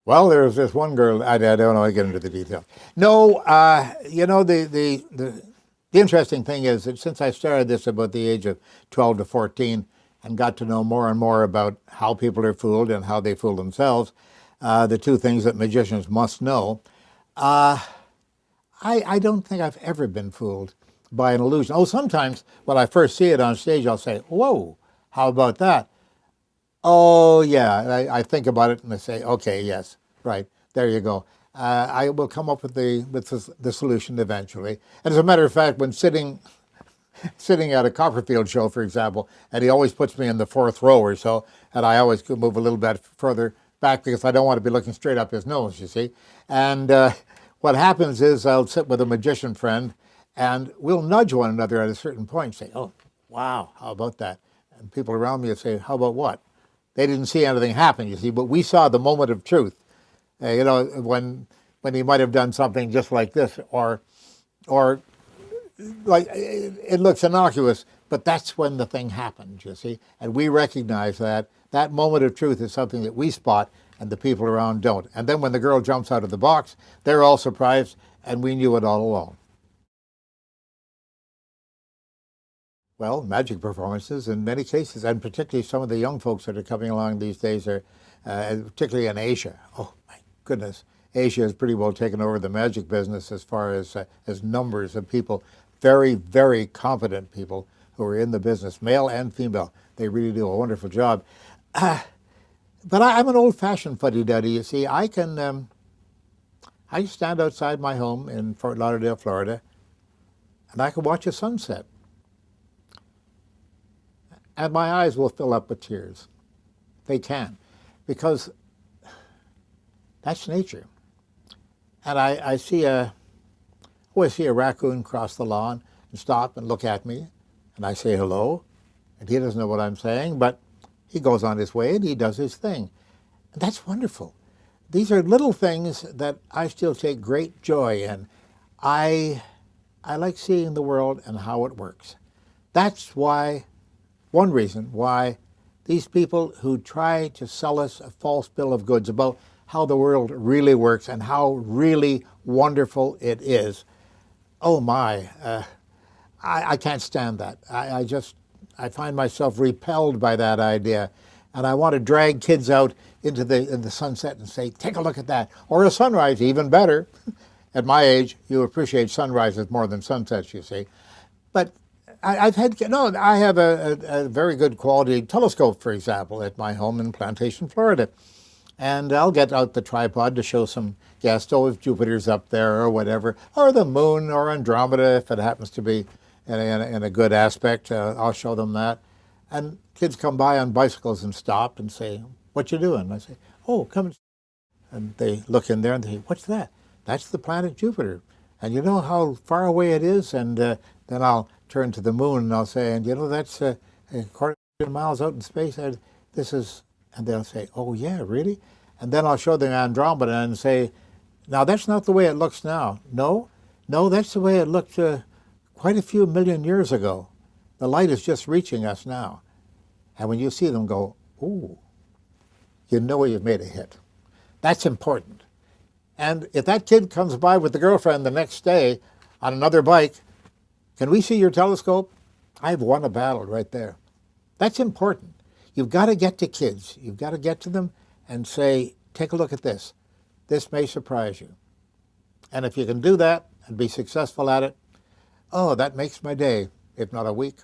Well, there was this one girl. I don't know. I get into the details. No, the interesting thing is that since I started this about the age of 12 to 14 and got to know more and more about how people are fooled and how they fool themselves, the two things that magicians must know, uh, I don't think I've ever been fooled by an illusion. Oh, sometimes when I first see it on stage, I'll say, "Whoa, how about that?" Oh, yeah. I think about it and I say, okay, yes, right, there you go. I will come up with the solution eventually. And as a matter of fact, when sitting at a Copperfield show, for example, and he always puts me in the fourth row or so, and I always could move a little bit further back because I don't want to be looking straight up his nose, you see. And what happens is I'll sit with a magician friend, and we'll nudge one another at a certain point, say, "Oh, wow, how about that?" And people around me will say, "How about what?" They didn't see anything happen, you see, but we saw the moment of truth. When he might have done something just like this, or like it looks innocuous, but that's when the thing happened, you see, and we recognize that that moment of truth is something that we spot and the people around don't. And then when the girl jumps out of the box, they're all surprised, and we knew it all along. Well, magic performances in many cases, and particularly some of the young folks that are coming along these days are, particularly in Asia. Oh my goodness, Asia has pretty well taken over the magic business as numbers of people, very, very competent people who are in the business, male and female. They really do a wonderful job. But I'm an old-fashioned fuddy-duddy. You see, I stand outside my home in Fort Lauderdale, Florida, and I can watch a sunset. And my eyes will fill up with tears. They can, because that's nature. And I always see a raccoon cross the lawn and stop and look at me, and I say hello, and he doesn't know what I'm saying, but he goes on his way and he does his thing. And that's wonderful. These are little things that I still take great joy in. I like seeing the world and how it works. That's why one reason why these people who try to sell us a false bill of goods about how the world really works and how really wonderful it is, oh my, I can't stand that. I find myself repelled by that idea. And I want to drag kids out into the sunset and say, take a look at that. Or a sunrise, even better. At my age, you appreciate sunrises more than sunsets, you see. But I have a very good quality telescope, for example, at my home in Plantation, Florida. And I'll get out the tripod to show some guests, oh, if Jupiter's up there or whatever, or the moon or Andromeda, if it happens to be in a good aspect, I'll show them that. And kids come by on bicycles and stop and say, what you doing? I say, oh, come and they look in there and they say, what's that? That's the planet Jupiter. And you know how far away it is? And then I'll turn to the moon and I'll say, and you know, that's a quarter of miles out in space. And they'll say, oh yeah, really? And then I'll show them Andromeda and say, now that's not the way it looks now. No, that's the way it looked quite a few million years ago. The light is just reaching us now. And when you see them go, ooh, you know you've made a hit. That's important. And if that kid comes by with the girlfriend the next day on another bike, can we see your telescope? I've won a battle right there. That's important. You've got to get to kids. You've got to get to them and say, take a look at this. This may surprise you. And if you can do that and be successful at it, oh, that makes my day, if not a week.